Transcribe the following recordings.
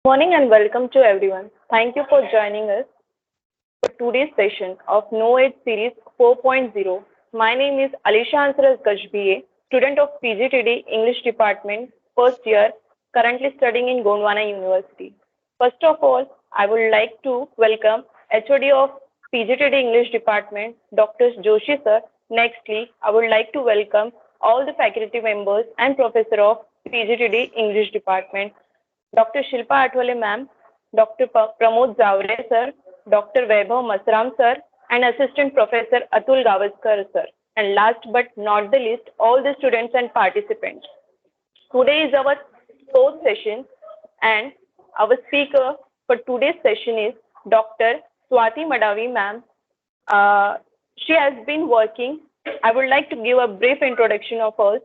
Morning and welcome to everyone. Thank you for joining us for today's session of No Age Series 4.0. My name is Alisha Ansras Gajbiye, student of PGTD English Department, first year, currently studying in Gondwana University. First of all, I would like to welcome HOD of PGTD English Department, Dr. Joshi sir. Nextly, I would like to welcome all the faculty members and professor of PGTD English Department, Dr. Shilpa Atwale ma'am, Dr. Pramod Zavre sir, Dr. Vaibhav Masram sir, and Assistant Professor Atul Gavaskar sir. And last but not the least, all the students and participants. Today is our fourth session, and our speaker for today's session is Dr. Swati Madavi ma'am. She has been working. I would like to give a brief introduction of her.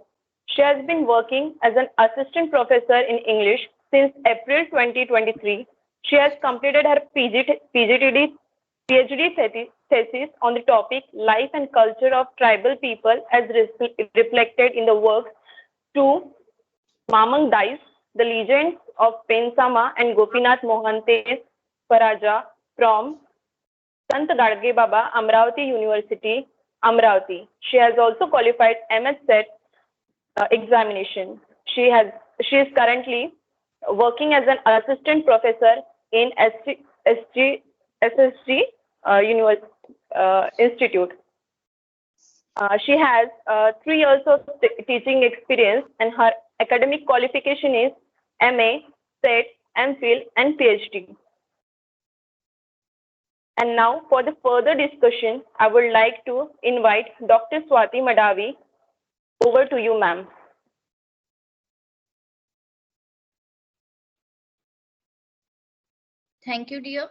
She has been working as an assistant professor in English since April 2023. She has completed her PhD thesis on the topic Life and Culture of Tribal People as reflected in the works to Mamang Dais, The Legends of Pensama and Gopinath Mohante's Paraja from Sant Gadge Baba, Amravati University, Amravati. She has also qualified MS Set examination. She is currently working as an assistant professor in SSG Institute. She has 3 years of teaching experience, and her academic qualification is MA, SET, MPhil, and PhD. And now, for the further discussion, I would like to invite Dr. Swati Madavi. Over to you, ma'am. Thank you, dear.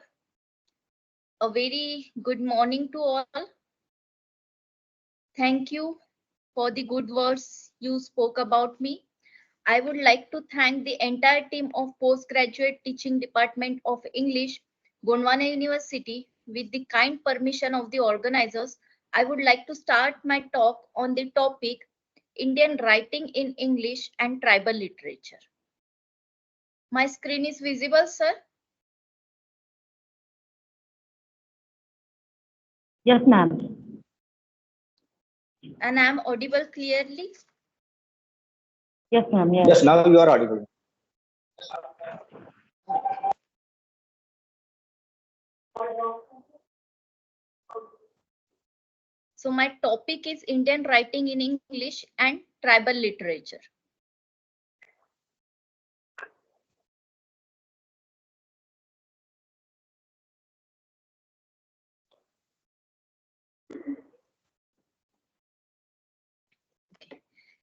A very good morning to all. Thank you for the good words you spoke about me. I would like to thank the entire team of Postgraduate Teaching Department of English, Gondwana University. With the kind permission of the organizers, I would like to start my talk on the topic Indian Writing in English and Tribal Literature. My screen is visible, sir? Yes, ma'am. And I am audible clearly? Yes, ma'am. Yes. Yes, now you are audible. So my topic is Indian writing in English and tribal literature.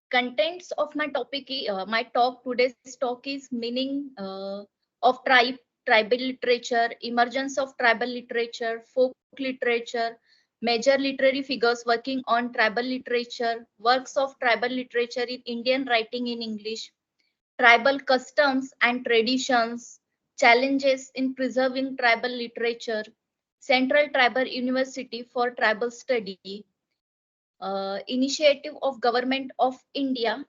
Contents of my topic, today's talk is meaning of tribal literature, emergence of tribal literature, folk literature, major literary figures working on tribal literature, works of tribal literature in Indian writing in English, tribal customs and traditions, challenges in preserving tribal literature, Central Tribal University for Tribal Study, initiative of Government of India.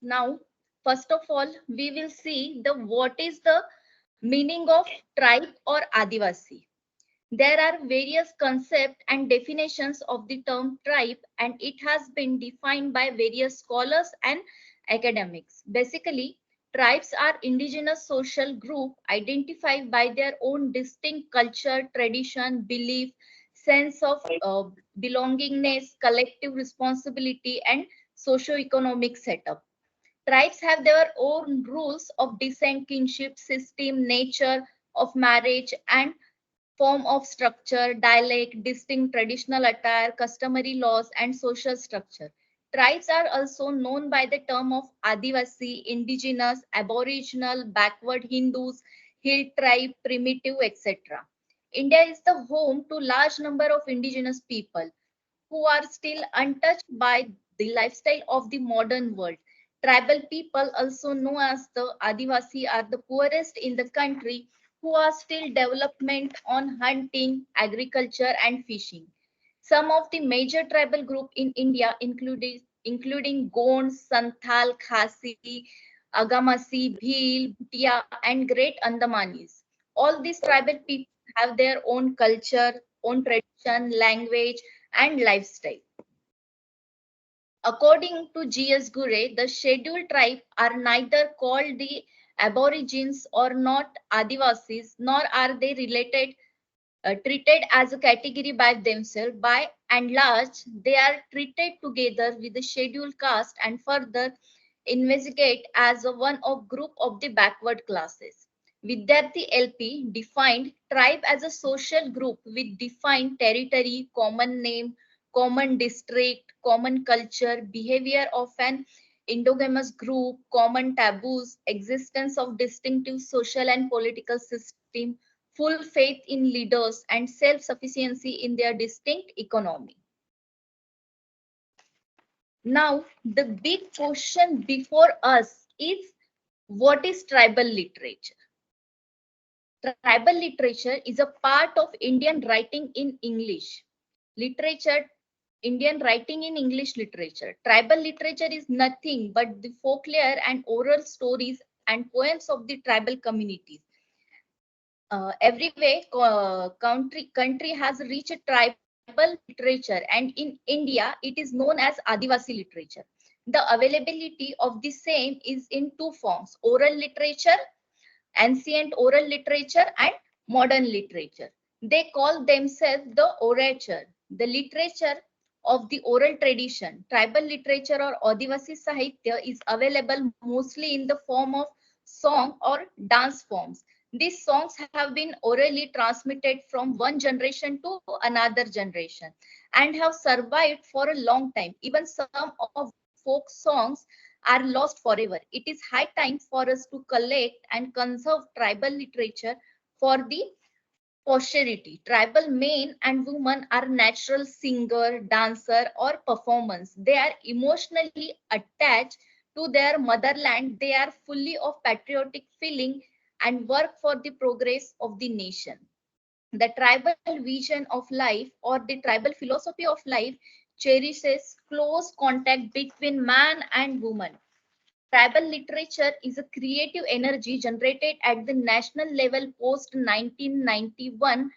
Now, first of all, we will see what is the meaning of tribe or Adivasi. There are various concepts and definitions of the term tribe, and it has been defined by various scholars and academics. Basically, tribes are indigenous social group identified by their own distinct culture, tradition, belief, sense of belongingness, collective responsibility, and socio-economic setup. Tribes have their own rules of descent, kinship, system, nature of marriage, and form of structure, dialect, distinct traditional attire, customary laws, and social structure. Tribes are also known by the term of Adivasi, indigenous, aboriginal, backward Hindus, hill tribe, primitive, etc. India is the home to large number of indigenous people who are still untouched by the lifestyle of the modern world. Tribal people, also known as the Adivasi, are the poorest in the country who are still development on hunting, agriculture, and fishing. Some of the major tribal groups in India, including Gonds, Santhal, Khasi, Agamasi, Bhil, Bhutia, and Great Andamanis. All these tribal people have their own culture, own tradition, language, and lifestyle. According to G.S. Gure, the scheduled tribe are neither called the Aborigines or not Adivasis, nor are they treated as a category by themselves. By and large, they are treated together with the scheduled caste and further investigate as a one of group of the backward classes. Vidyarthi LP defined tribe as a social group with defined territory, common name, common district, common culture, behavior of an endogamous group, common taboos, existence of distinctive social and political system, full faith in leaders, and self-sufficiency in their distinct economy. Now, the big question before us is, what is tribal literature? Tribal literature is a part of Indian writing in English. Indian writing in English literature. Tribal literature is nothing but the folklore and oral stories and poems of the tribal communities. Country has rich tribal literature, and in India it is known as Adivasi literature. The availability of the same is in two forms: oral literature, ancient oral literature, and modern literature. They call themselves the orature, the literature of the oral tradition. Tribal literature or Adivasi Sahitya is available mostly in the form of song or dance forms. These songs have been orally transmitted from one generation to another generation and have survived for a long time. Even some of folk songs are lost forever. It is high time for us to collect and conserve tribal literature for the posterity. Tribal men and women are natural singer, dancer, or performance. They are emotionally attached to their motherland. They are fully of patriotic feeling and work for the progress of the nation. The tribal vision of life or the tribal philosophy of life cherishes close contact between man and woman. Tribal literature is a creative energy generated at the national level post 1991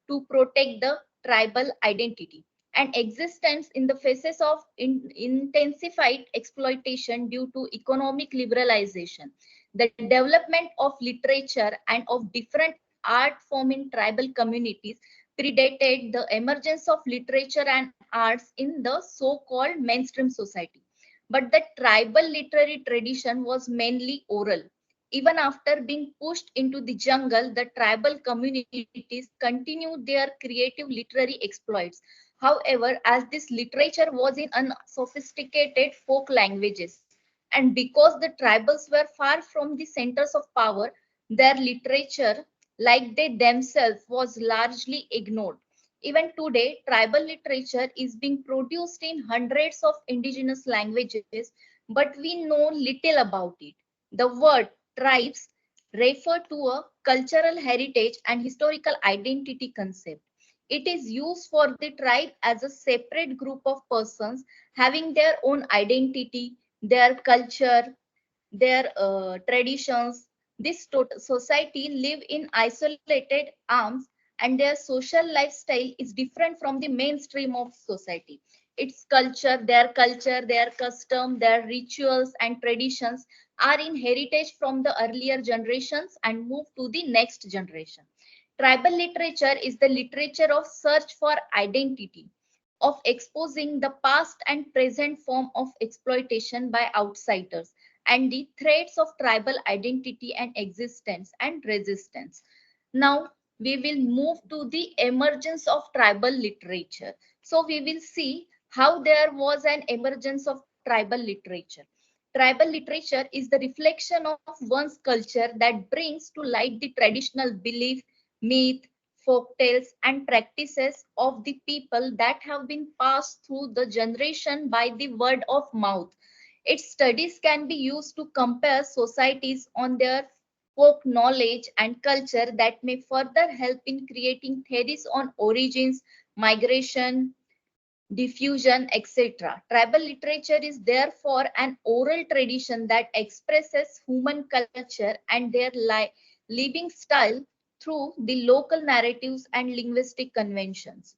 to protect the tribal identity and existence in the faces of intensified exploitation due to economic liberalization. The development of literature and of different art form in tribal communities predated the emergence of literature and arts in the so-called mainstream society. But the tribal literary tradition was mainly oral. Even after being pushed into the jungle, the tribal communities continued their creative literary exploits. However, as this literature was in unsophisticated folk languages, and because the tribals were far from the centers of power, their literature, like they themselves, was largely ignored. Even today, tribal literature is being produced in hundreds of indigenous languages, but we know little about it. The word tribes refer to a cultural heritage and historical identity concept. It is used for the tribe as a separate group of persons having their own identity, their culture, their traditions. This society live in isolated arms and their social lifestyle is different from the mainstream of society. Its culture, their custom, their rituals and traditions are in heritage from the earlier generations and move to the next generation. Tribal literature is the literature of search for identity, of exposing the past and present form of exploitation by outsiders and the threats of tribal identity and existence and resistance. Now, we will move to the emergence of tribal literature. So, we will see how there was an emergence of tribal literature. Tribal literature is the reflection of one's culture that brings to light the traditional belief, myth, folk tales, and practices of the people that have been passed through the generation by the word of mouth. Its studies can be used to compare societies on their folk knowledge and culture that may further help in creating theories on origins, migration, diffusion, etc. Tribal literature is therefore an oral tradition that expresses human culture and their living style through the local narratives and linguistic conventions.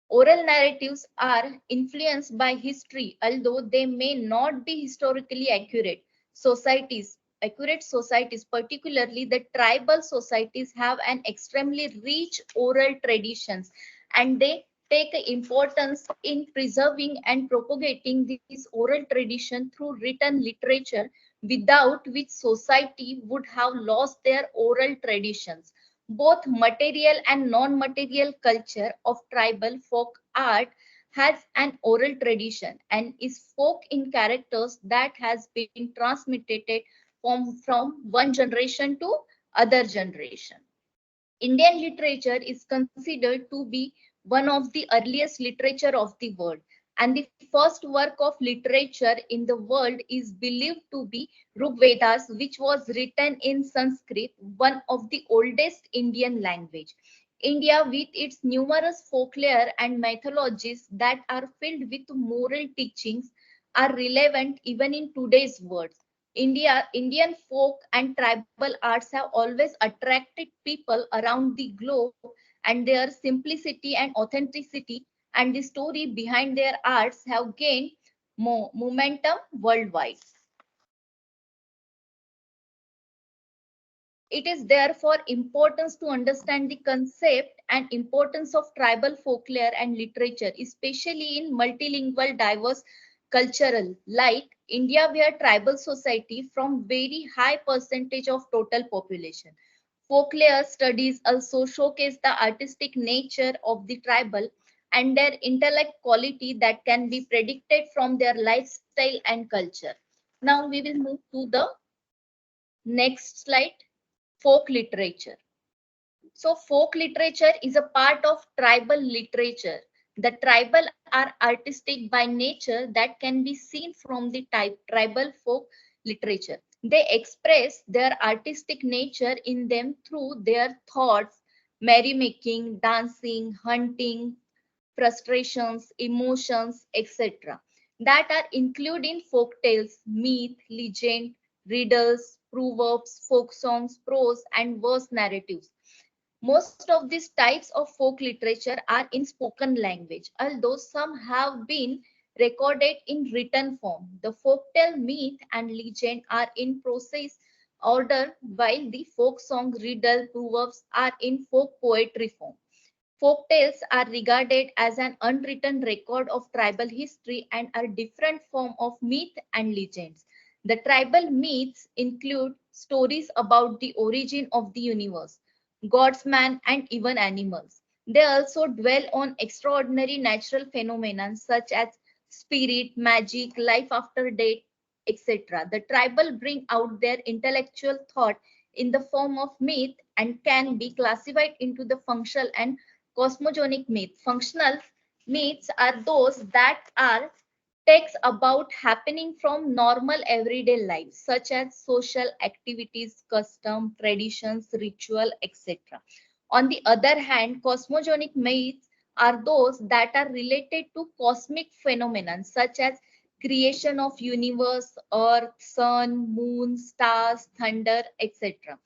Oral narratives are influenced by history, although they may not be historically accurate societies, particularly the tribal societies, have an extremely rich oral traditions, and they take importance in preserving and propagating this oral tradition through written literature, without which society would have lost their oral traditions. Both material and non-material culture of tribal folk art has an oral tradition and is folk in characters that has been transmitted from one generation to other generation. Indian literature is considered to be one of the earliest literature of the world, and the first work of literature in the world is believed to be Vedas, which was written in Sanskrit, one of the oldest Indian language. India, with its numerous folklore and mythologies that are filled with moral teachings, are relevant even in today's world. Indian folk and tribal arts have always attracted people around the globe, and their simplicity and authenticity and the story behind their arts have gained momentum worldwide. It is therefore important to understand the concept and importance of tribal folklore and literature, especially in multilingual, diverse cultural like India, where tribal society from very high percentage of total population. Folklore studies also showcase the artistic nature of the tribal and their intellect quality that can be predicted from their lifestyle and culture. Now we will move to the next slide. Folk literature. So folk literature is a part of tribal literature. The tribal are artistic by nature that can be seen from the tribal folk literature. They express their artistic nature in them through their thoughts, merrymaking, dancing, hunting, frustrations, emotions, etc. that are included in folk tales, myth, legend, riddles, proverbs, folk songs, prose, and verse narratives. Most of these types of folk literature are in spoken language, although some have been recorded in written form. The folktale, myth, and legend are in prose order, while the folk song, riddle, proverbs are in folk poetry form. Folk tales are regarded as an unwritten record of tribal history and are different form of myth and legends. The tribal myths include stories about the origin of the universe, gods, man, and even animals. They also dwell on extraordinary natural phenomena such as spirit, magic, life after death, etc. The tribal bring out their intellectual thought in the form of myth and can be classified into the functional and cosmogonic myth. Functional myths are those that are texts about happening from normal everyday life, such as social activities, custom, traditions, ritual, etc. On the other hand, cosmogonic myths are those that are related to cosmic phenomena, such as creation of universe, earth, sun, moon, stars, thunder, etc.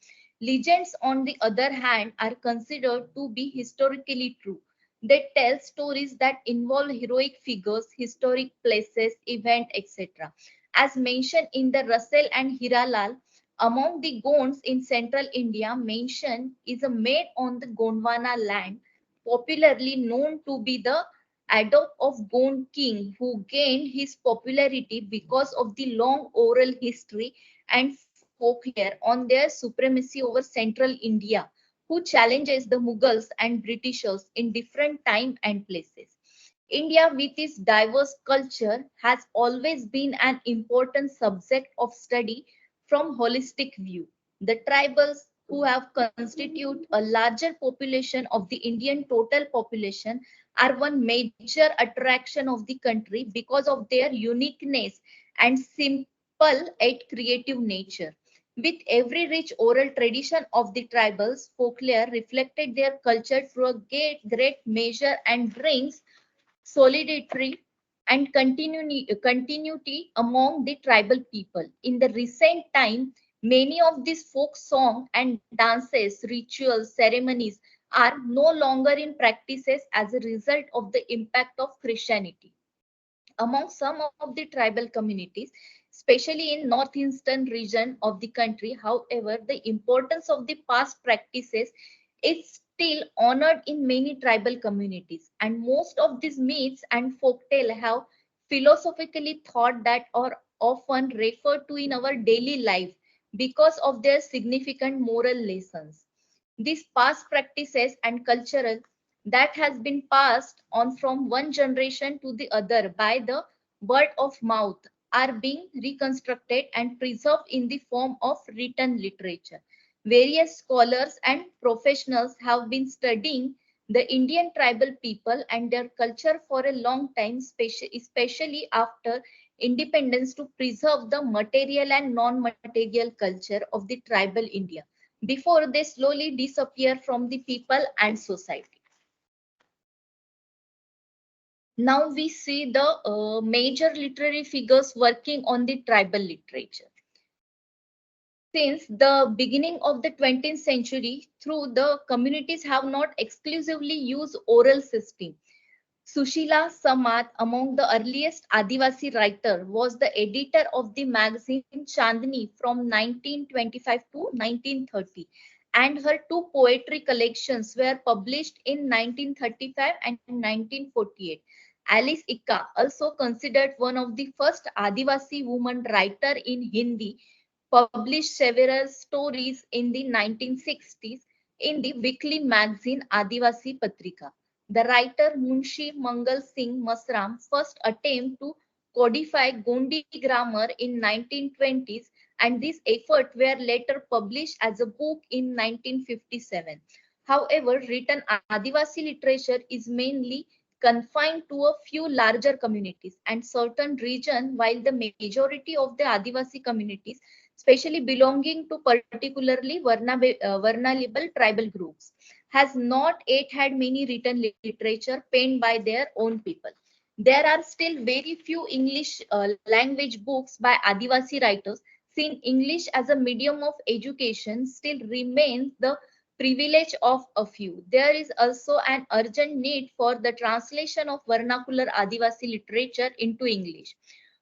Legends, on the other hand, are considered to be historically true. They tell stories that involve heroic figures, historic places, events, etc. As mentioned in the Russell and Hiralal, among the Gonds in central India, mention is a maid on the Gondwana land, popularly known to be the adopt of Gond king, who gained his popularity because of the long oral history and folklore on their supremacy over central India, who challenges the Mughals and Britishers in different time and places. India, with its diverse culture, has always been an important subject of study from holistic view. The tribals who have constitute a larger population of the Indian total population are one major attraction of the country because of their uniqueness and simple yet creative nature. With every rich oral tradition of the tribals, folklore reflected their culture through a great measure and brings solidarity, and continuity among the tribal people. In the recent time, many of these folk songs and dances, rituals, ceremonies are no longer in practices as a result of the impact of Christianity. Among some of the tribal communities, especially in northeastern region of the country, however, the importance of the past practices is still honored in many tribal communities, and most of these myths and folktale have philosophically thought that are often referred to in our daily life because of their significant moral lessons. These past practices and cultural that has been passed on from one generation to the other by the word of mouth are being reconstructed and preserved in the form of written literature. Various scholars and professionals have been studying the Indian tribal people and their culture for a long time, especially after independence, to preserve the material and non-material culture of the tribal India before they slowly disappear from the people and society. Now we see the major literary figures working on the tribal literature. Since the beginning of the 20th century, through the communities have not exclusively used oral system. Sushila Samath, among the earliest Adivasi writer, was the editor of the magazine Chandni from 1925 to 1930, and her two poetry collections were published in 1935 and 1948. Alice Ikka, also considered one of the first Adivasi woman writer in Hindi, published several stories in the 1960s in the weekly magazine Adivasi Patrika. The writer Munshi Mangal Singh Masram first attempt to codify Gondi grammar in 1920s, and this effort were later published as a book in 1957. However, written Adivasi literature is mainly confined to a few larger communities and certain regions, while the majority of the Adivasi communities, especially belonging to particularly vulnerable tribal groups, has not yet had many written literature penned by their own people. There are still very few English language books by Adivasi writers, since English as a medium of education still remains the privilege of a few. There is also an urgent need for the translation of vernacular Adivasi literature into English.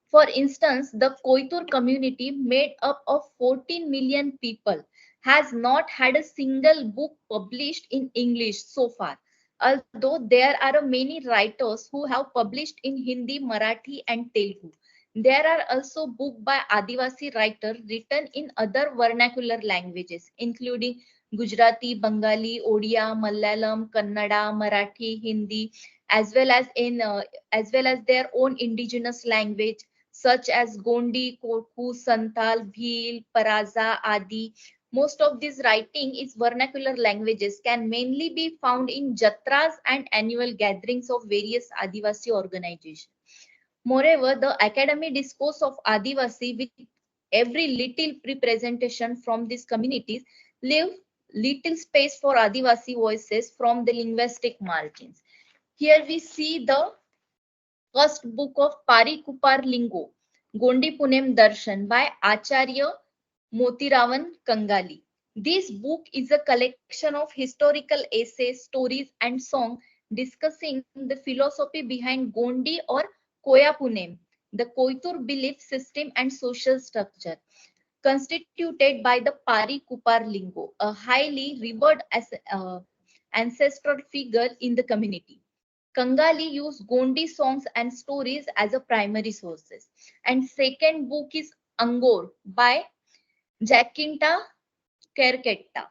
For instance, the Koitur community, made up of 14 million people, has not had a single book published in English so far, although there are many writers who have published in Hindi, Marathi, and Telugu. There are also books by Adivasi writers written in other vernacular languages, including Gujarati, Bengali, Odia, Malayalam, Kannada, Marathi, Hindi, as well as as well as their own indigenous language such as Gondi, Korku, Santal, Bhil, Paraza, Adi. Most of this writing is vernacular languages can mainly be found in jatras and annual gatherings of various Adivasi organizations. Moreover, the academic discourse of Adivasi, with every little representation from these communities, leave little space for Adivasi voices from the linguistic margins. Here we see the first book of Parikupar Lingo, Gondi Punem Darshan by Acharya Motiravan Kangali. This book is a collection of historical essays, stories, and songs discussing the philosophy behind Gondi or Koya Punem, the Koitur belief system and social structure, constituted by the Parikupar Lingo, a highly revered ancestral figure in the community. Kangali used Gondi songs and stories as a primary sources. And second book is Angor by Jacinta Kerketta.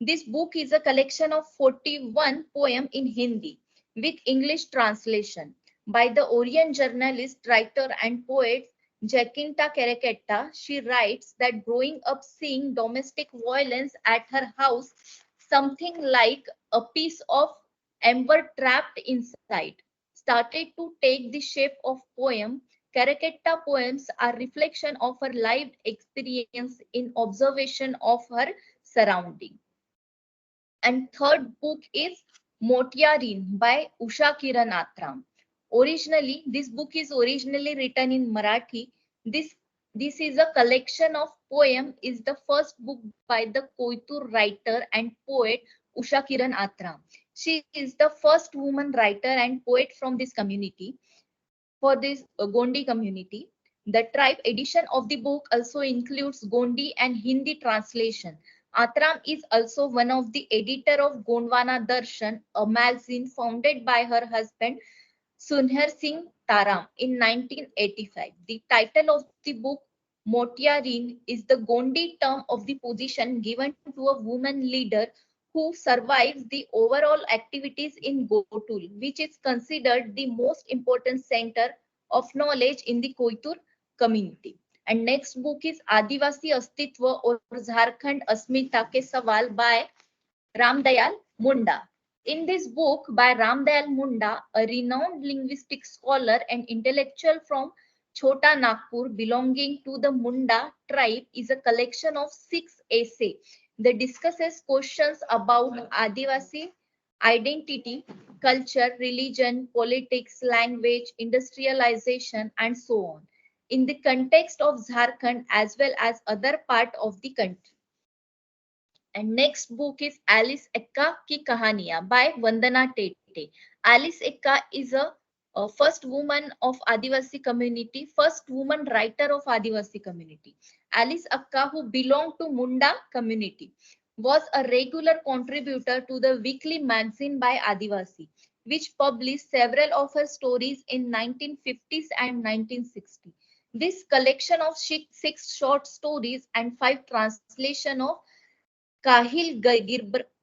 This book is a collection of 41 poems in Hindi with English translation by the Orient journalist, writer, and poet Jacinta Kerketta. She writes that growing up seeing domestic violence at her house, something like a piece of ember trapped inside, started to take the shape of poem. Kerketta poems are reflection of her lived experience in observation of her surrounding. And third book is Motyarin by Usha Kiran Atram. Originally, this book is originally written in Marathi. This this is a collection of poem. Is the first book by the Koitur writer and poet Usha Kiran Atram. She is the first woman writer and poet from this community. For this Gondi community, the tribe edition of the book also includes Gondi and Hindi translation. Atram is also one of the editor of Gondwana Darshan, a magazine founded by her husband Sunher Singh Taram in 1985. The title of the book, Motiarin, is the Gondi term of the position given to a woman leader who survives the overall activities in Gotul, which is considered the most important center of knowledge in the Koitur community. And next book is Adivasi Astitva or Jharkhand Asmita ke Sawal by Ramdayal Munda. In this book by Ramdayal Munda, a renowned linguistic scholar and intellectual from Chota Nagpur belonging to the Munda tribe, is a collection of 6 essays that discusses questions about Adivasi identity, culture, religion, politics, language, industrialization, and so on, in the context of Jharkhand as well as other part of the country. And next book is Alice Ekka Ki Kahaniya by Vandana Tete. Alice Ekka is a first woman of Adivasi community, first woman writer of Adivasi community. Alice Ekka, who belonged to Munda community, was a regular contributor to the weekly magazine by Adivasi, which published several of her stories in 1950s and 1960s. This collection of 6 short stories and 5 translation of Kahil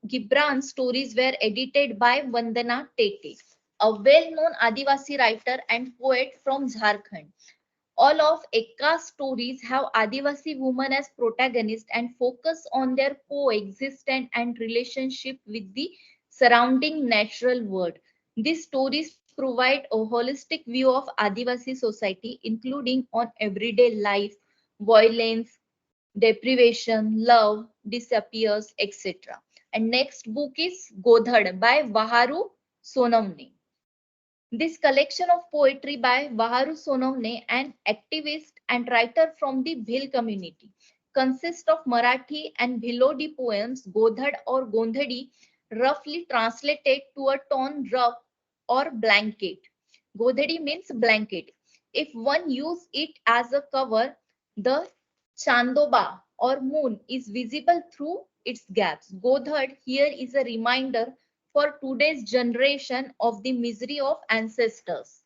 Gibran stories were edited by Vandana Tete, a well-known Adivasi writer and poet from Jharkhand. All of Ekka's stories have Adivasi women as protagonists and focus on their coexistence and relationship with the surrounding natural world. These stories provide a holistic view of Adivasi society, including on everyday life, violence, deprivation, love, disappears, etc. And next book is Godhad by Vaharu Sonamne. This collection of poetry by Vaharu Sonamne, an activist and writer from the Bhil community, consists of Marathi and Bhilodi poems. Godhad or Gondhadi, roughly translated to a torn rug or blanket. Godhadi means blanket. If one use it as a cover, the Chandoba or moon is visible through its gaps. Godhad here is a reminder for today's generation of the misery of ancestors.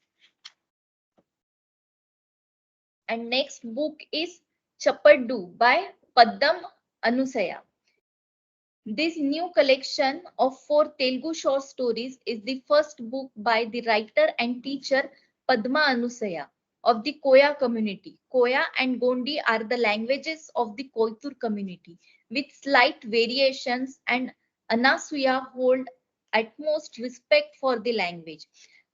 And next book is Chapaddu by Paddam Anusaya. This new collection of 4 Telugu short stories is the first book by the writer and teacher Padma Anusaya of the Koya community. Koya and Gondi are the languages of the Koitur community with slight variations, and Anasuya hold utmost respect for the language.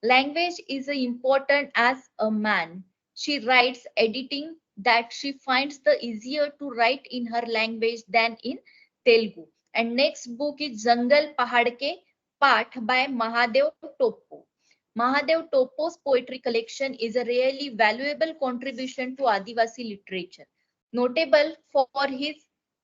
Language is important as a man. She writes, editing that she finds the easier to write in her language than in Telugu. And next book is Jangal Pahad Ke Paath by Mahadev Topo. Mahadev Topo's poetry collection is a really valuable contribution to Adivasi literature, notable for his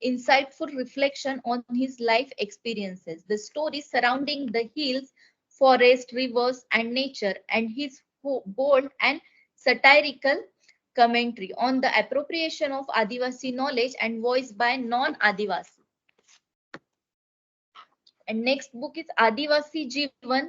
insightful reflection on his life experiences, the stories surrounding the hills, forest, rivers, and nature, and his bold and satirical commentary on the appropriation of Adivasi knowledge and voice by non-Adivasi. And next book is Adivasi Jivan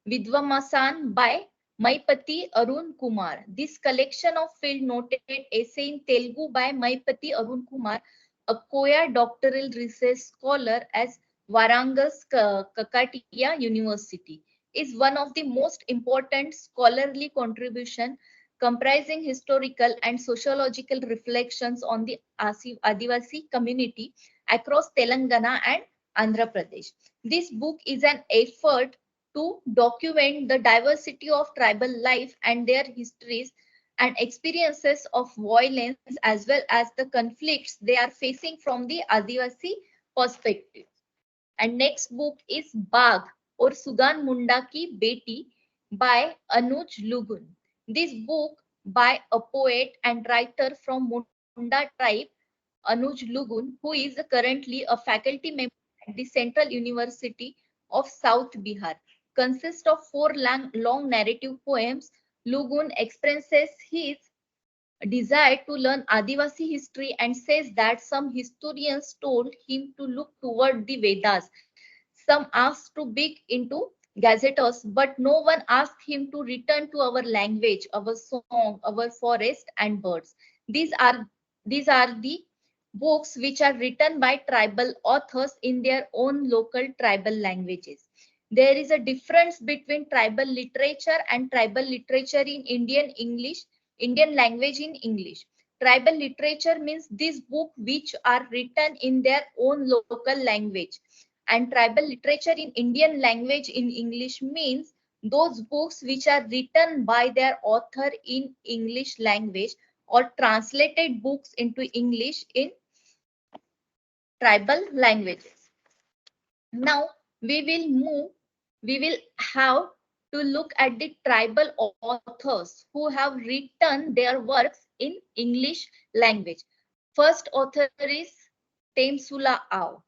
Vidvamasan by Maipati Arun Kumar. This collection of field noted essay in Telugu by Maipati Arun Kumar, a Koya doctoral research scholar at Warangal's Kakatiya University, is one of the most important scholarly contribution comprising historical and sociological reflections on the Adivasi community across Telangana and Andhra Pradesh. This book is an effort to document the diversity of tribal life and their histories and experiences of violence as well as the conflicts they are facing from the Adivasi perspective. And next book is Bagh or Sugan Munda Ki Beti. by Anuj Lugun. This book by a poet and writer from Munda tribe, Anuj Lugun, who is currently a faculty member at the Central University of South Bihar, consists of four long narrative poems. Lugun expresses his desire to learn Adivasi history and says that some historians told him to look toward the Vedas. Some asked to dig into gazetteers, but no one asked him to return to our language, our song, our forest and birds. These are these are the books which are written by tribal authors in their own local tribal languages. There is a difference between tribal literature and tribal literature in Indian language in English. Tribal literature means these books which are written in their own local language. And tribal literature in Indian language in English means those books which are written by their author in English language or translated books into English in tribal languages. Now we will have to look at the tribal authors who have written their works in English language. First author is Temsula Au.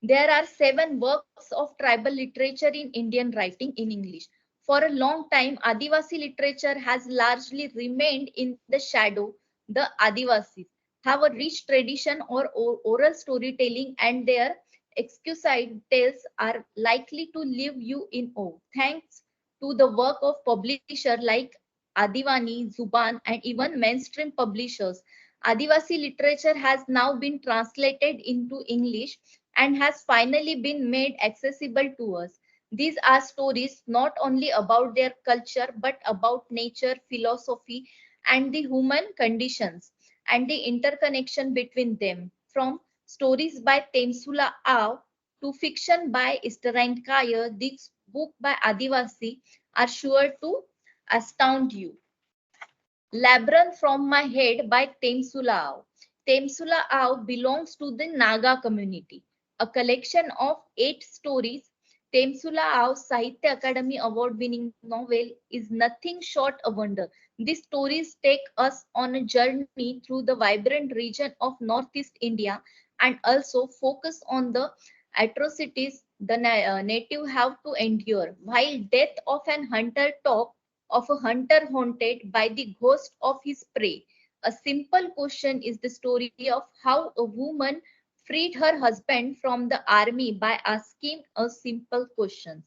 There are 7 works of tribal literature in Indian writing in English. For a long time, Adivasi literature has largely remained in the shadow. The Adivasis have a rich tradition or oral storytelling, and their exquisite tales are likely to leave you in awe. Thanks to the work of publishers like Adivani, Zuban, and even mainstream publishers, Adivasi literature has now been translated into English and has finally been made accessible to us. These are stories not only about their culture but about nature, philosophy, and the human conditions and the interconnection between them. From stories by Temsula Au to fiction by Isterain Kaya, this book by Adivasi are sure to astound you. Labyrinth from My Head by Temsula Au. Temsula Au belongs to the Naga community. A collection of 8 stories, Temsula Au's Sahitya Academy Award winning novel is nothing short a wonder. These stories take us on a journey through the vibrant region of Northeast India and also focus on the atrocities the native have to endure, while death of an hunter top of a hunter haunted by the ghost of his prey. A simple question is the story of how a woman freed her husband from the army by asking a simple question.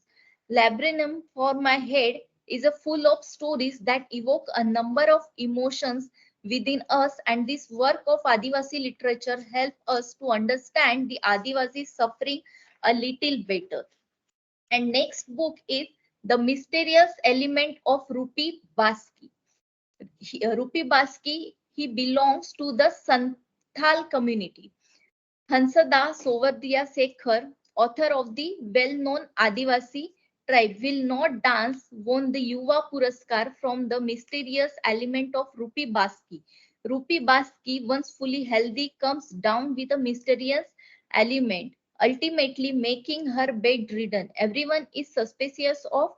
Labrinum for My Head is a full of stories that evoke a number of emotions within us, and this work of Adivasi literature help us to understand the Adivasi suffering a little better. And next book is The Mysterious Element of Rupi Baski. Rupi Baski, he belongs to the Santhal community. Hansada Sovardiya Sekhar, author of the well-known Adivasi tribe, Will Not Dance, won the Yuva Puraskar from The Mysterious Element of Rupi Baski. Rupi Baski, once fully healthy, comes down with a mysterious element, ultimately making her bedridden. Everyone is suspicious of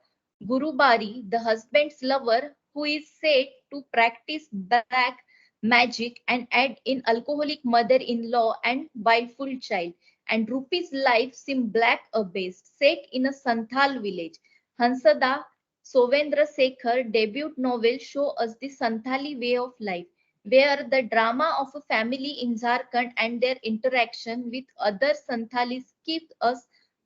Gurubari, the husband's lover, who is said to practice black magic and add in alcoholic mother-in-law and wilful child. And Rupi's life seemed black abyss, set in a Santhal village. Hansada Sovendra Sekhar debut novel show us the Santhali way of life, where the drama of a family in Jharkhand and their interaction with other Santhalis keeps us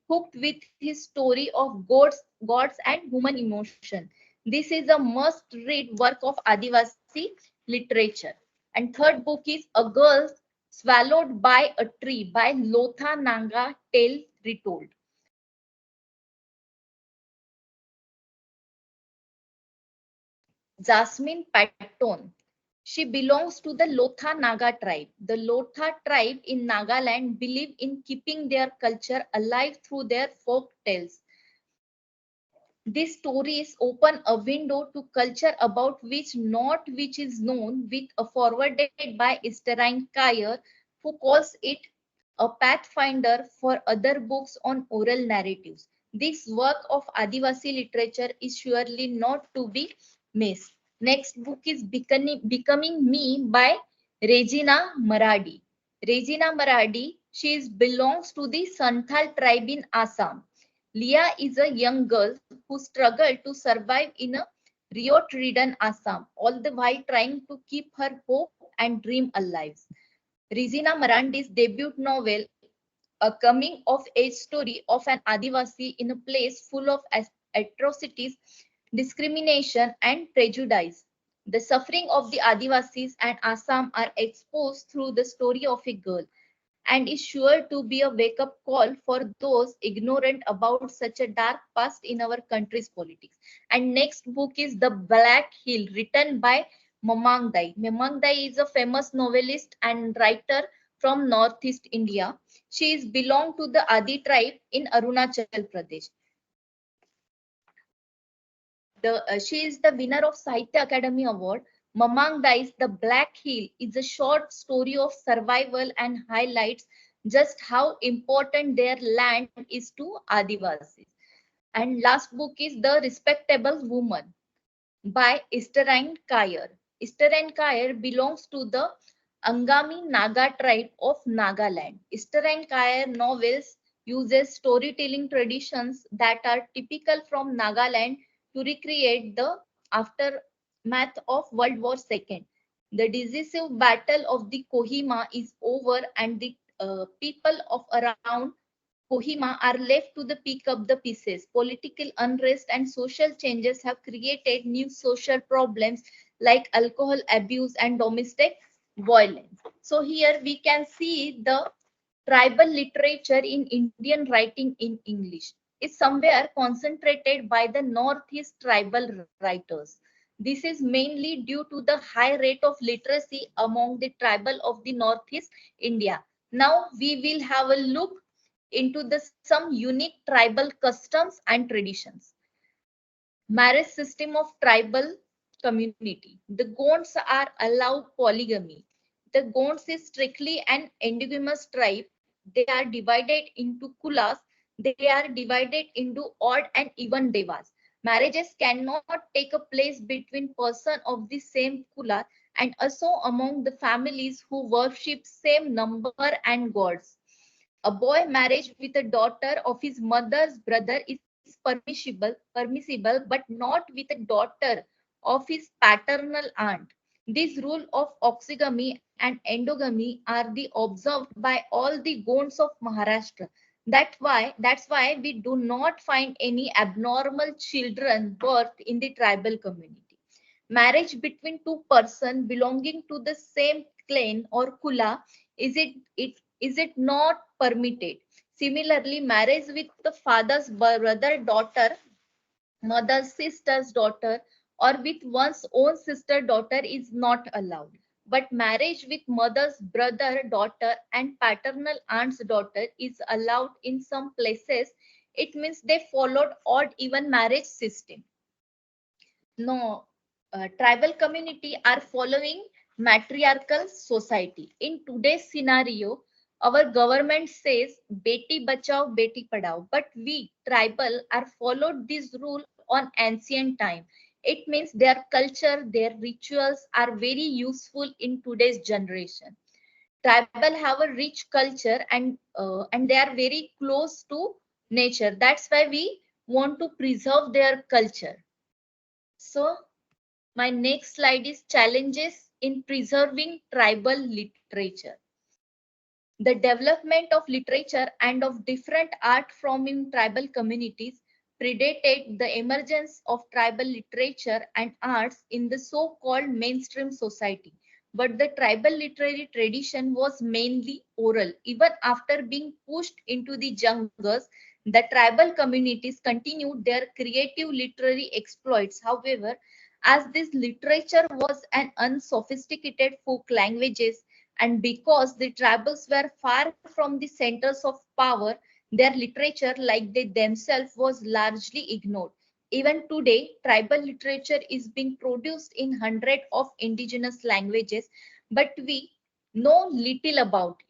hooked with his story of gods and human emotion. This is a must-read work of Adivasi literature. And third book is A Girl Swallowed by a Tree by Lotha Nanga Tale Retold. Jasmine Patton. She belongs to the Lotha Naga tribe. The Lotha tribe in Nagaland believe in keeping their culture alive through their folk tales. These stories open a window to culture about which is known, with a forwarded by Isterain Kaya, who calls it a pathfinder for other books on oral narratives. This work of Adivasi literature is surely not to be missed. Next book is Becoming Me by Regina Maradi. Regina Maradi, belongs to the Santhal tribe in Assam. Leah is a young girl who struggled to survive in a riot-ridden Assam, all the while trying to keep her hope and dream alive. Regina Marandi's debut novel, a coming of age story of an Adivasi in a place full of atrocities, discrimination, and prejudice. The suffering of the Adivasis and Assam are exposed through the story of a girl and is sure to be a wake up call for those ignorant about such a dark past in our country's politics. And next book is The Black Hill, written by Mamang Dai. Mamang Dai is a famous novelist and writer from Northeast India. She is belong to the Adi tribe in Arunachal Pradesh. She is the winner of Sahitya Academy Award. Mamang Dai's The Black Hill is a short story of survival and highlights just how important their land is to Adivasis. And last book is The Respectable Woman by Esterine Kayer. Esterine Kayer belongs to the Angami Naga tribe of Nagaland. Esterine Kayer novels uses storytelling traditions that are typical from Nagaland to recreate the aftermath of World War II. The decisive battle of the Kohima is over and the people of around Kohima are left to pick up the pieces. Political unrest and social changes have created new social problems like alcohol abuse and domestic violence. So here we can see the tribal literature in Indian writing in English is somewhere concentrated by the Northeast tribal writers. This is mainly due to the high rate of literacy among the tribal of the Northeast India. Now we will have a look into some unique tribal customs and traditions. Marriage system of tribal community. The Gonds are allowed polygamy. The Gonds is strictly an endogamous tribe. They are divided into kulas. They are divided into odd and even devas. Marriages cannot take a place between person of the same kula and also among the families who worship same number and gods. A boy marriage with a daughter of his mother's brother is permissible, but not with a daughter of his paternal aunt. This rule of oxygamy and endogamy are the observed by all the Gonds of Maharashtra. That's why we do not find any abnormal children birth in the tribal community. Marriage between two persons belonging to the same clan or kula is it not permitted. Similarly, marriage with the father's brother daughter, mother's sister's daughter, or with one's own sister daughter is not allowed. But marriage with mother's brother daughter and paternal aunt's daughter is allowed in some places. It means they followed odd even marriage system. No, tribal community are following matriarchal society. In today's scenario, our government says Beti Bachao, Beti Padhao, but we tribal are followed this rule on ancient time. It means their culture, their rituals are very useful in today's generation. Tribal have a rich culture and they are very close to nature. That's why we want to preserve their culture. So my next slide is challenges in preserving tribal literature. The development of literature and of different art form in tribal communities predated the emergence of tribal literature and arts in the so-called mainstream society. But the tribal literary tradition was mainly oral. Even after being pushed into the jungles, the tribal communities continued their creative literary exploits. However, as this literature was an unsophisticated folk languages, and because the tribals were far from the centers of power, their literature, like they themselves, was largely ignored. Even today, tribal literature is being produced in hundreds of indigenous languages, but we know little about it.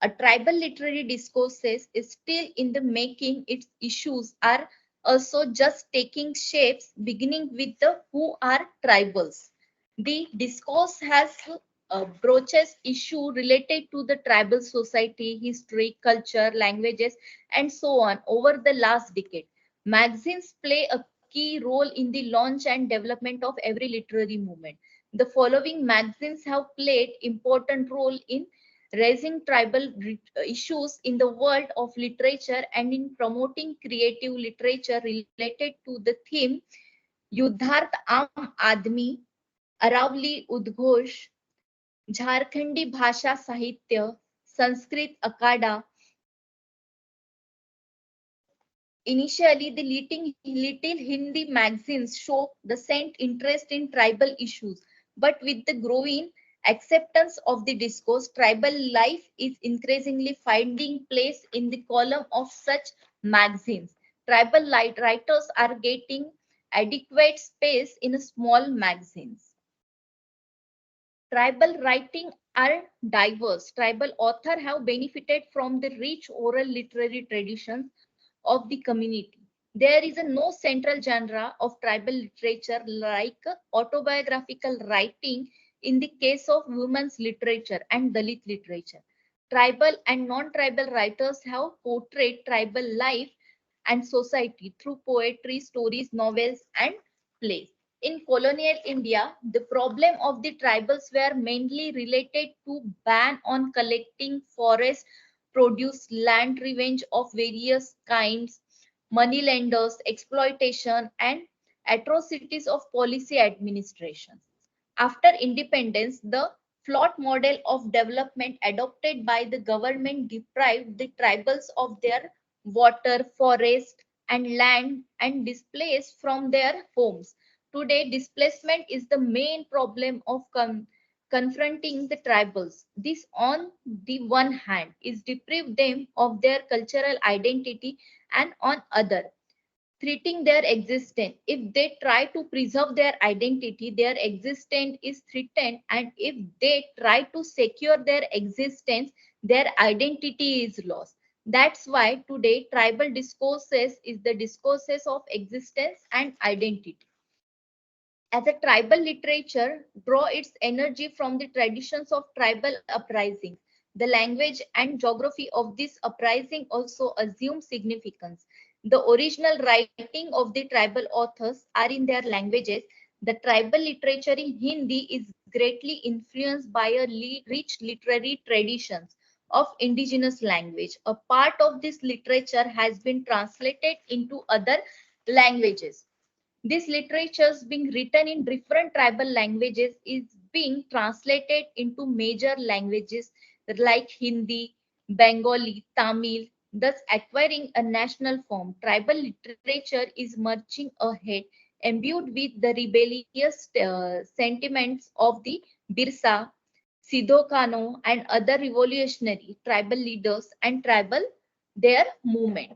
A tribal literary discourses is still in the making. Its issues are also just taking shapes, beginning with the who are tribals. The discourse has broaches issue related to the tribal society, history, culture, languages, and so on over the last decade. Magazines play a key role in the launch and development of every literary movement. The following magazines have played important role in raising tribal issues in the world of literature and in promoting creative literature related to the theme युद्धार्थ आम आदमी, अरावली उद्घोष, झारखंडी भाषा साहित्य, Sanskrit अकाडा. Initially, the little Hindi magazines show the scent interest in tribal issues, but with the growing acceptance of the discourse, tribal life is increasingly finding place in the column of such magazines. Tribal writers are getting adequate space in small magazines. Tribal writing are diverse. Tribal authors have benefited from the rich oral literary traditions of the community. There is no central genre of tribal literature like autobiographical writing in the case of women's literature and Dalit literature. Tribal and non-tribal writers have portrayed tribal life and society through poetry, stories, novels, and plays. In colonial India, the problem of the tribals were mainly related to ban on collecting forest produce, land revenge of various kinds, moneylenders, exploitation, and atrocities of policy administration. After independence, the flawed model of development adopted by the government deprived the tribals of their water, forest, and land and displaced from their homes. Today, displacement is the main problem of confronting the tribals. This, on the one hand, is deprive them of their cultural identity, and on other, threatening their existence. If they try to preserve their identity, their existence is threatened, and if they try to secure their existence, their identity is lost. That's why today tribal discourses is the discourses of existence and identity. As a tribal literature draw its energy from the traditions of tribal uprisings, the language and geography of this uprising also assume significance. The original writing of the tribal authors are in their languages. The tribal literature in Hindi is greatly influenced by a rich literary traditions of indigenous language. A part of this literature has been translated into other languages. This literature being written in different tribal languages is being translated into major languages like Hindi, Bengali, Tamil, thus acquiring a national form. Tribal literature is marching ahead, imbued with the rebellious sentiments of the Birsa, Sidho Kano, and other revolutionary tribal leaders and tribal their movement.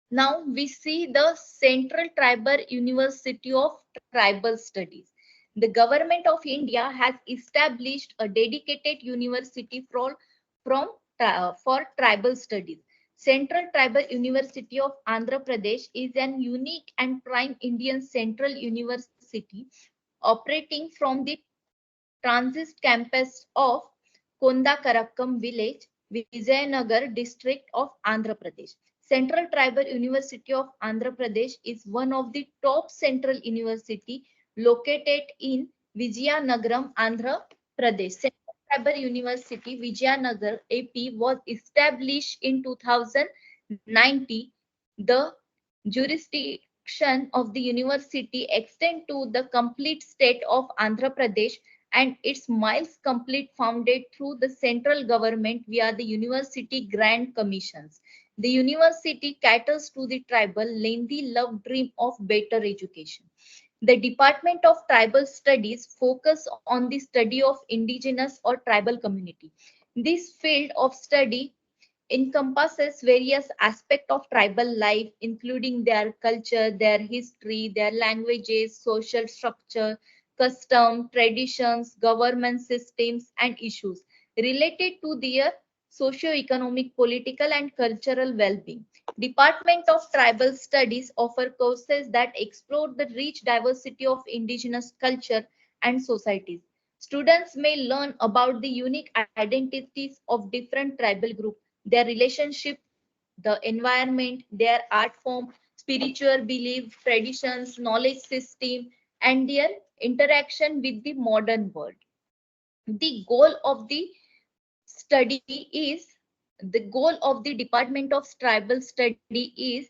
Now we see the Central Tribal University of Tribal Studies. The government of India has established a dedicated university for tribal studies. Central Tribal University of Andhra Pradesh is an unique and prime Indian central university operating from the transit campus of Kondakarakkam village, Vijayanagar district of Andhra Pradesh. Central Tribal University of Andhra Pradesh is one of the top central university located in Vijayanagaram, Andhra Pradesh. Central Tribal University, Vijayanagar, AP was established in 2019. The jurisdiction of the university extends to the complete state of Andhra Pradesh, and its miles complete founded through the central government via the University Grant Commissions. The university caters to the tribal lengthy love dream of better education. The Department of Tribal Studies focus on the study of indigenous or tribal community. This field of study encompasses various aspects of tribal life, including their culture, their history, their languages, social structure, custom, traditions, government systems, and issues. related to their socio-economic, political, and cultural well-being. Department of Tribal Studies offer courses that explore the rich diversity of indigenous culture and societies. Students may learn about the unique identities of different tribal groups, their relationship, the environment, their art form, spiritual belief, traditions, knowledge system, and their interaction with the modern world. The goal of the study is the goal of the Department of Tribal Study is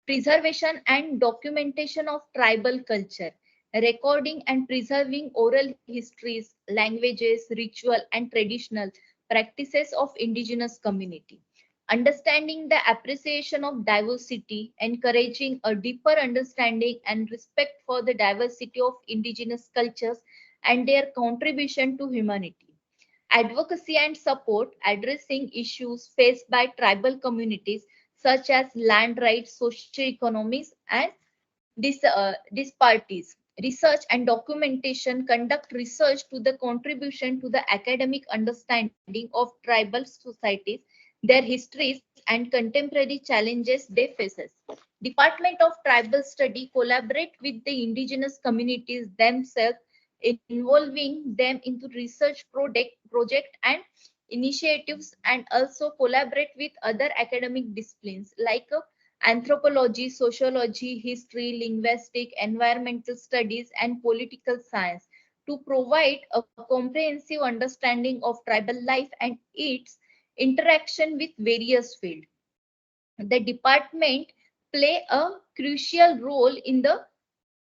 preservation and documentation of tribal culture, recording and preserving oral histories, languages, ritual, and traditional practices of indigenous community. Understanding the appreciation of diversity, encouraging a deeper understanding and respect for the diversity of indigenous cultures and their contribution to humanity. Advocacy and support addressing issues faced by tribal communities such as land rights, socio-economies, and disparities. Research and documentation conduct research to the contribution to the academic understanding of tribal societies, their histories, and contemporary challenges they faces. Department of Tribal Study collaborate with the indigenous communities themselves, involving them into research project and initiatives, and also collaborate with other academic disciplines like anthropology, sociology, history, linguistic, environmental studies, and political science to provide a comprehensive understanding of tribal life and its interaction with various fields. The department play a crucial role in the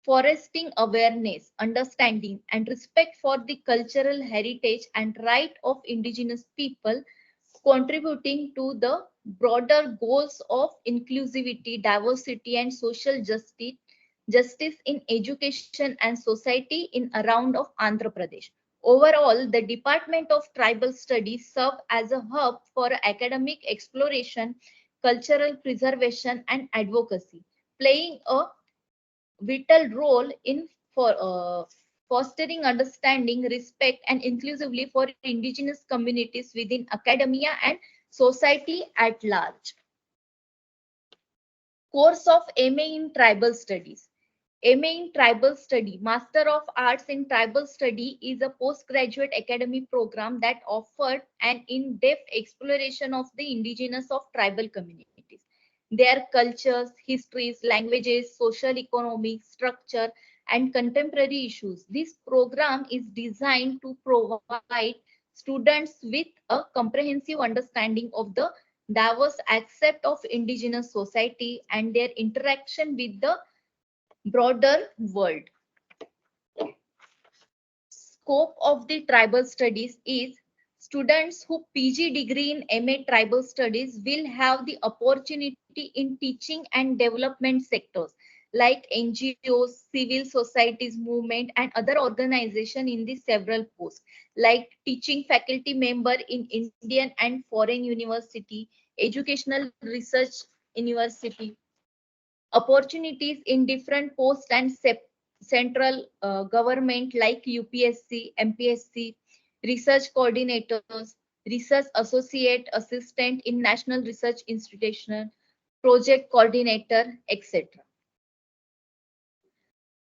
fostering awareness, understanding, and respect for the cultural heritage and right of indigenous people, contributing to the broader goals of inclusivity, diversity, and social justice in education and society in around of Andhra Pradesh. Overall, the Department of Tribal Studies serve as a hub for academic exploration, cultural preservation, and advocacy, playing a vital role in fostering understanding, respect, and inclusively for indigenous communities within academia and society at large. Course of MA in Tribal Studies. MA in Tribal Study, Master of Arts in Tribal Study is a postgraduate academic program that offered an in-depth exploration of the indigenous of tribal communities, their cultures, histories, languages, social economic structure, and contemporary issues. This program is designed to provide students with a comprehensive understanding of the diverse aspect of indigenous society and their interaction with the broader world. Scope of the tribal studies is students who PG degree in MA tribal studies will have the opportunity in teaching and development sectors like NGOs, civil societies movement, and other organizations in the several posts like teaching faculty member in Indian and foreign university, educational research university, opportunities in different posts and central government like UPSC, MPSC, research coordinators, research associate assistant in national research institution, project coordinator, etc.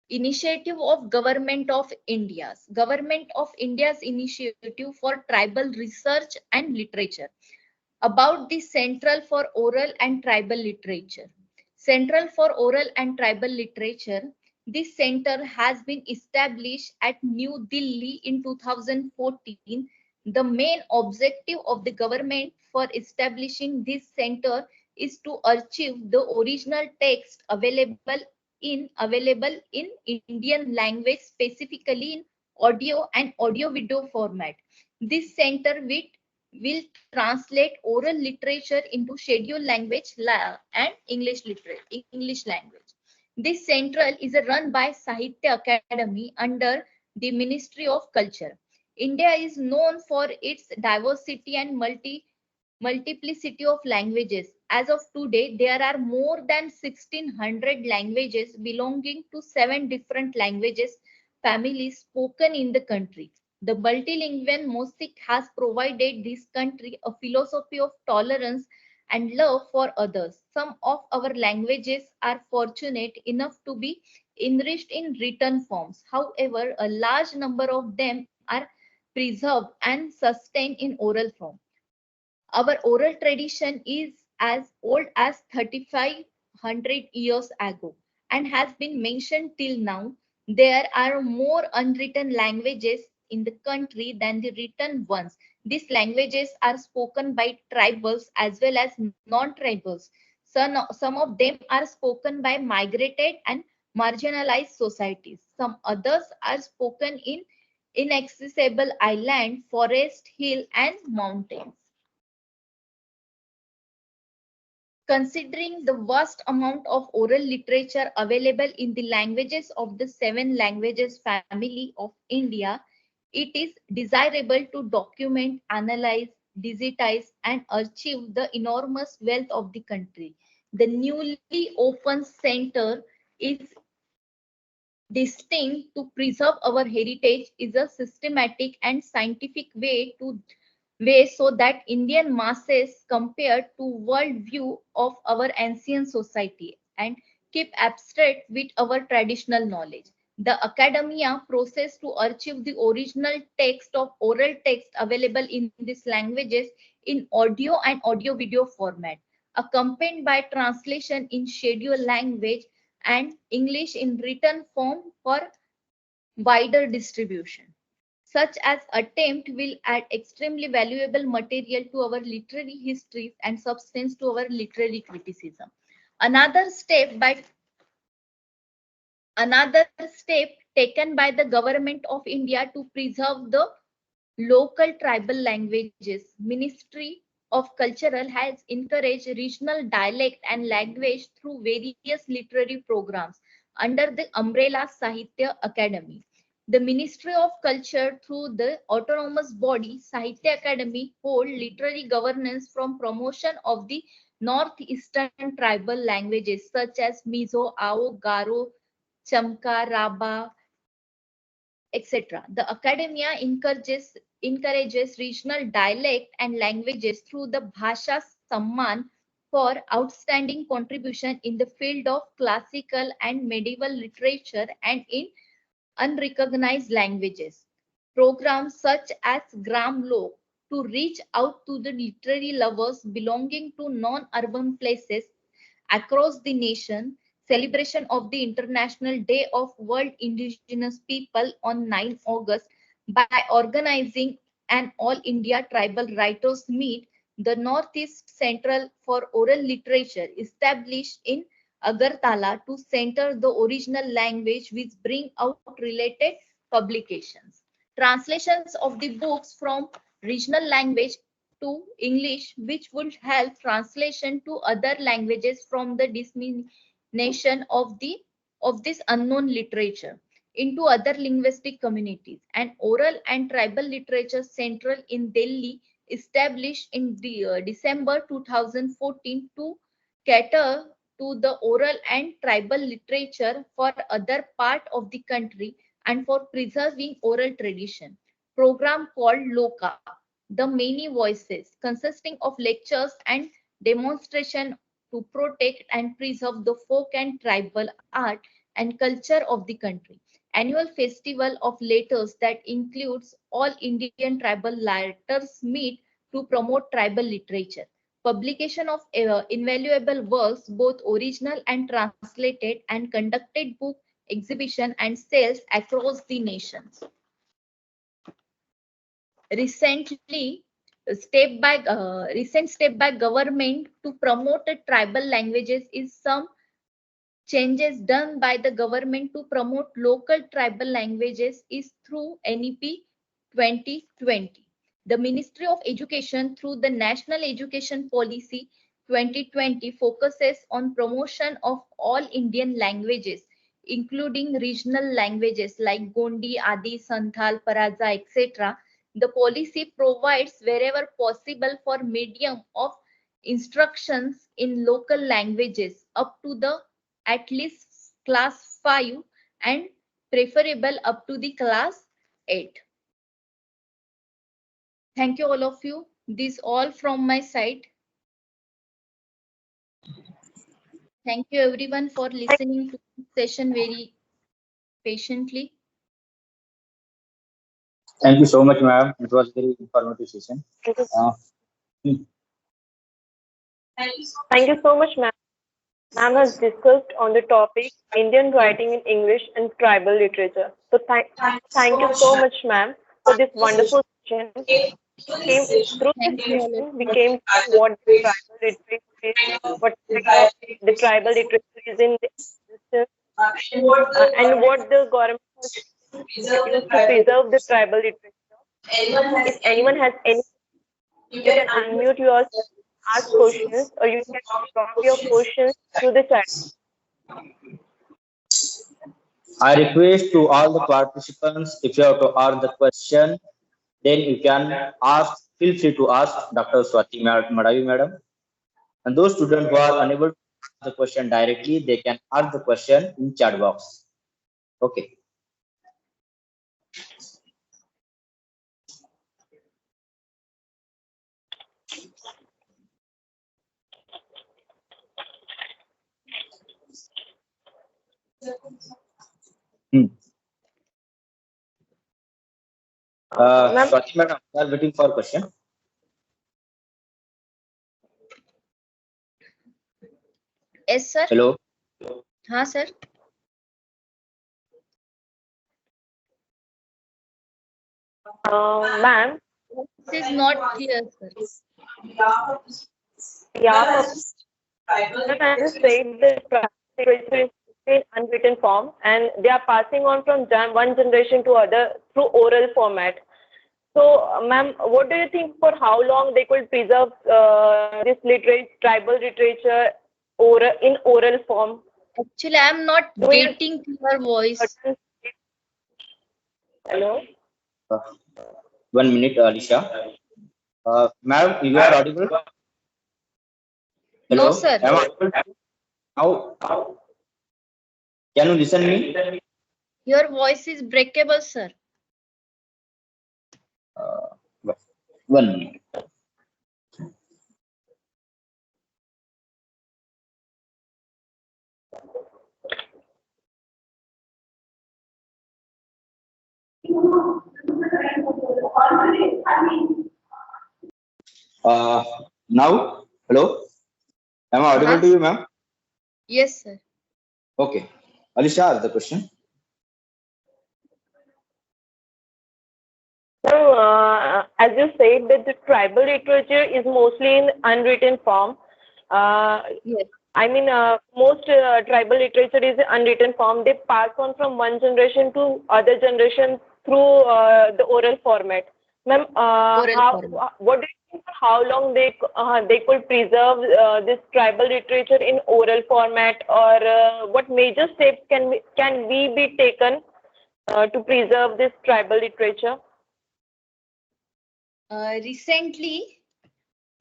Initiative of Government of India's initiative for tribal research and literature. About the Central for Oral and Tribal Literature. Central for Oral and Tribal Literature. This center has been established at New Delhi in 2014. The main objective of the government for establishing this center is to archive the original text available in Indian language, specifically in audio and audio-video format. This center will translate oral literature into scheduled language and English language. This central is run by Sahitya Academy under the Ministry of Culture. India is known for its diversity and multiplicity of languages. As of today, there are more than 1600 languages belonging to 7 different languages families spoken in the country. The multilingual mosaic has provided this country a philosophy of tolerance and love for others. Some of our languages are fortunate enough to be enriched in written forms. However, a large number of them are preserved and sustained in oral form. Our oral tradition is as old as 3500 years ago and has been mentioned till now. There are more unwritten languages in the country than the written ones. These languages are spoken by tribals as well as non-tribals. Some of them are spoken by migrated and marginalized societies. Some others are spoken in inaccessible island, forest, hill, and mountains. Considering the vast amount of oral literature available in the languages of the seven languages family of India, it is desirable to document, analyze, digitize, and archive the enormous wealth of the country. The newly opened center is distinct to preserve our heritage is a systematic and scientific way so that Indian masses compared to world view of our ancient society and keep abstract with our traditional knowledge. The academia process to archive the original text of oral text available in these languages in audio and audio video format, accompanied by translation in scheduled language and English in written form for wider distribution. Such as attempt will add extremely valuable material to our literary histories and substance to our literary criticism. Another step by Another step taken by the government of India to preserve the local tribal languages. Ministry of Cultural has encouraged regional dialect and language through various literary programs under the umbrella Sahitya Academy. The Ministry of Culture through the autonomous body Sahitya Academy hold literary governance from promotion of the northeastern tribal languages such as Mizo, Ao, Garo, Chamka, Raba, etc. The academia encourages regional dialect and languages through the Bhasha Samman for outstanding contribution in the field of classical and medieval literature and in unrecognized languages. Programs such as Gram Lok to reach out to the literary lovers belonging to non-urban places across the nation, celebration of the International Day of World Indigenous People on 9 August by organizing an All India Tribal Writers Meet, the Northeast Central for Oral Literature established in Agartala to center the original language which bring out related publications. Translations of the books from regional language to English, which would help translation to other languages from the dissemination of this unknown literature into other linguistic communities. An oral and tribal literature central in Delhi established in December 2014 to cater to the oral and tribal literature for other part of the country and for preserving oral tradition. Program called Loka, the many voices, consisting of lectures and demonstration to protect and preserve the folk and tribal art and culture of the country. Annual festival of letters that includes all Indian tribal writers meet to promote tribal literature. Publication of invaluable works, both original and translated, and conducted book exhibition and sales across the nations. Recently, recent step by government to promote the tribal languages is some changes done by the government to promote local tribal languages is through NEP 2020. The Ministry of Education through the National Education Policy 2020 focuses on promotion of all Indian languages, including regional languages like Gondi, Adi, Santhal, Paraza, etc. The policy provides wherever possible for medium of instructions in local languages up to the at least class 5 and preferable up to the class 8. Thank you, all of you. This all from my side. Thank you, everyone, for listening to this session very patiently. Thank you so much, ma'am. It was very informative session. Thank you, Uh, hmm. thank you so much, ma'am. Ma'am has discussed on the topic Indian writing in English and tribal literature. So thank you so much, ma'am, for this wonderful session. Came through this Thank you, all of session, we you. came to know what the tribal literature is, what kind of the tribal literature is in the existence, and what the government has introduced to preserve the tribal literature. If anyone has any, you can unmute yourself, ask questions, or you can drop your questions through the chat. I request to all the participants, if you have to ask the question, then you can ask. Feel free to ask Dr. Swati Madavi, madam. And those students who are unable to ask the question directly, they can ask the question in chat box. Okay. Hmm. Ma'am, Swati madam, we are waiting for question. Yes, sir. Hello. हाँ, sir. ma'am, This is not clear, sir. yeah, ma'am, I just said that tribal literature is in unwritten form, and they are passing on from one generation to other through oral format. So, ma'am, what do you think for how long they could preserve this tribal literature in oral form? Actually, I am not Do you getting your voice. hello? Uh, 1 minute, Alicia. Ma'am, you are audible? No, Hello. sir. Am I audible? Now, can you listen me? Your voice is breakable, sir. Uh, 1 minute. Uh, Now, hello. Am I audible Huh? to you, ma'am? Yes, sir. Okay. Alicia, ask the question. So, as you said, that the tribal literature is mostly in unwritten form. Yes. I mean, most tribal literature is unwritten form. They pass on from one generation to other generation through the oral format. Ma'am, Oral format. what do you think? How long they could preserve this tribal literature in oral format, or what major steps can we be taken to preserve this tribal literature? Recently,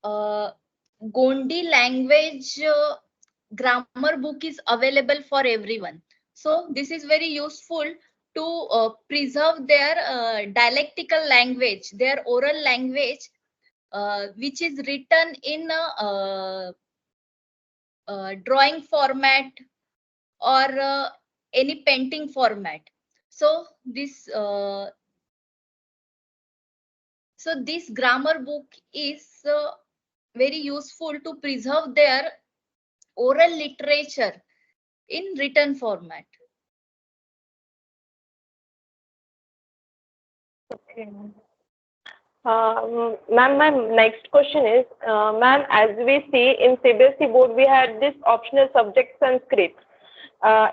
Gondi language grammar book is available for everyone. So this is very useful to preserve their dialectical language, their oral language, which is written in a drawing format or any painting format. So this grammar book is very useful to preserve their oral literature in written format. Okay. Ma'am, my next question is, ma'am, as we see in CBSE board, we had this optional subject Sanskrit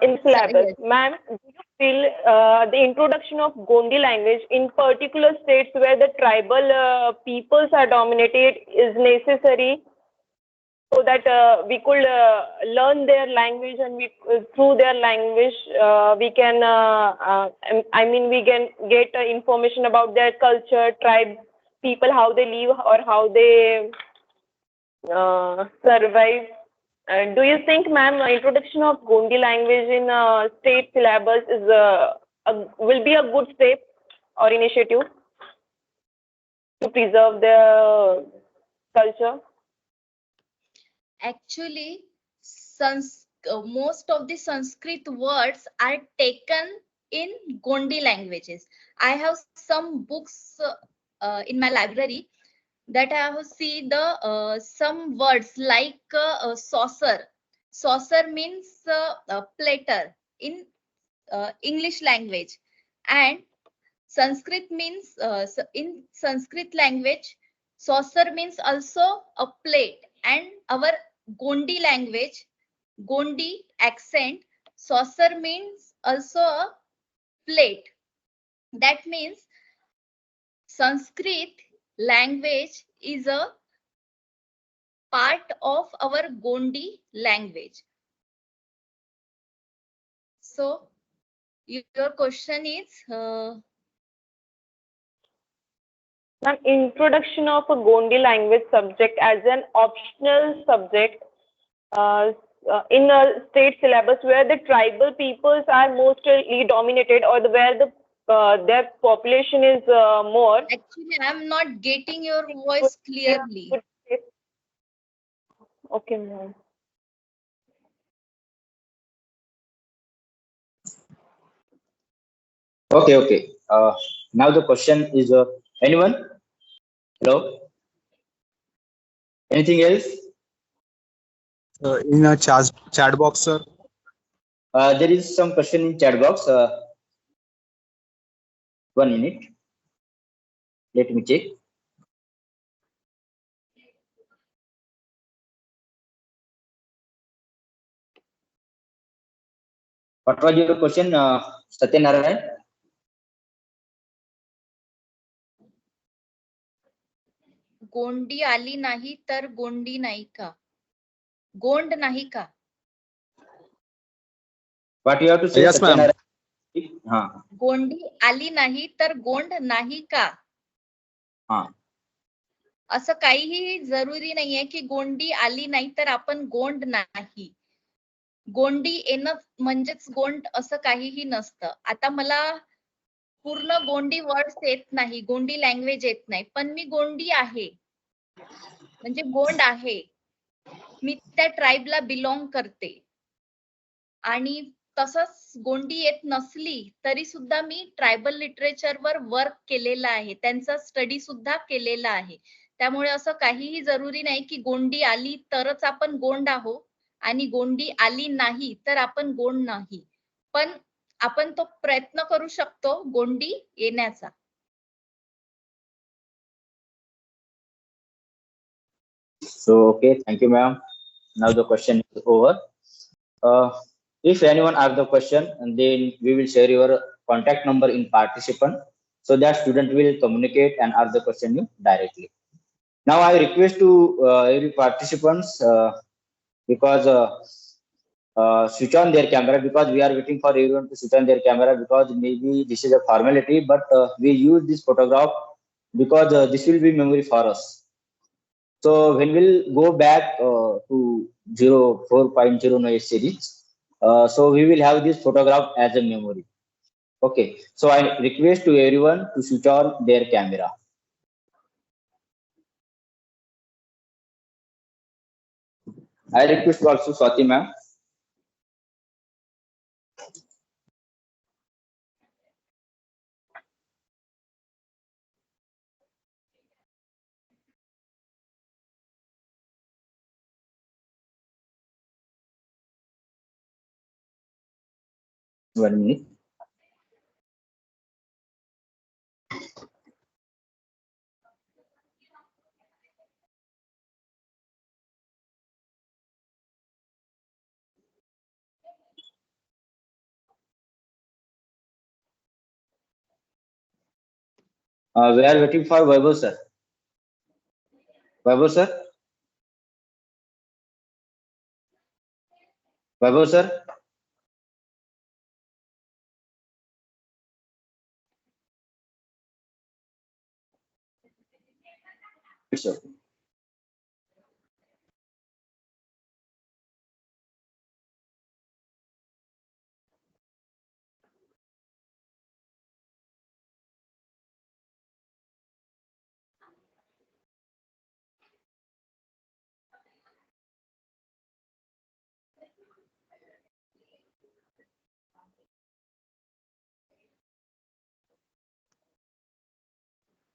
in syllabus. Yes. Ma'am, do you feel the introduction of Gondi language in particular states where the tribal peoples are dominated is necessary so that we could learn their language, and through their language we can I mean we can get information about their culture, tribe, people, how they live or how they survive. Do you think, ma'am, introduction of Gondi language in state syllabus is will be a good step or initiative? to preserve their culture? Actually, most of the Sanskrit words are taken in Gondi languages. I have some books in my library that I have seen the some words like saucer. Saucer means platter in English language, and Sanskrit means in Sanskrit language, saucer means also a plate, and our Gondi language, Gondi accent, saucer means also a plate. That means Sanskrit language is a part of our Gondi language. So your question is Ma'am, introduction of a Gondi language subject as an optional subject uh, in a state syllabus where the tribal peoples are mostly dominated, or where their population is more. actually I'm not getting your voice clearly. Okay, ma'am. Okay. Now the question is, anyone? Hello? Anything else? In a chat box, sir. There is some question in chat box. 1 minute. Let me check. What was your question, Satyanarayan? Gondi आली नाही तर गोंडी नाही का? गोंड नाही का? What you have to say, Yes, ma'am. Satyanarayan? हाँ. गोंडी आली नाही तर गोंड नाही का? हाँ. असं काहीही जरुरी नाहीये की गोंडी आली नाही तर आपण गोंड नाही. गोंडी येणं म्हणजेच गोंड असं काहीही नसतं. आता मला पूर्ण गोंडी वर्ड्स येत नाही, गोंडी लँग्वेज येत नाही, पण मी गोंडी आहे, म्हणजे गोंड आहे. मी त्या ट्राइबला बिलॉंग करते. आणि तसंच गोंडी येत नसली तरी सुद्धा मी ट्रायबल लिटरेचरवर वर्क केलेलं आहे, त्यांचा स्टडी सुद्धा केलेला आहे. त्यामुळे असं काहीही जरुरी नाही की गोंडी आली तरच आपण गोंड आहोत आणि गोंडी आली नाही तर आपण गोंड नाही. पण आपण तो प्रयत्न करू शकतो गोंडी येण्याचा. So, okay, thank you, ma'am. Now the question is over. If anyone asks the question, and then we will share your contact number in participant, so that student will communicate and ask the question you directly. Now I request to every participants because switch on their camera, because we are waiting for everyone to switch on their camera, because maybe this is a formality, but we use this photograph because this will be memory for us. So when we'll go back to 4.0 series, so we will have this photograph as a memory. Okay, so I request to everyone to switch on their camera. I request also Swati ma'am. One minute. We are waiting for Vaibhav sir. Vaibhav sir. Vaibhav sir. It's okay.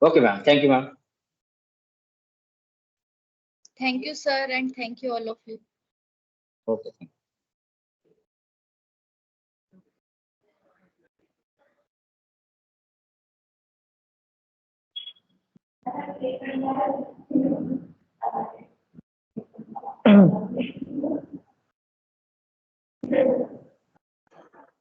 Okay, ma'am. Thank you, ma'am. Thank you, sir, and thank you all of you. Okay.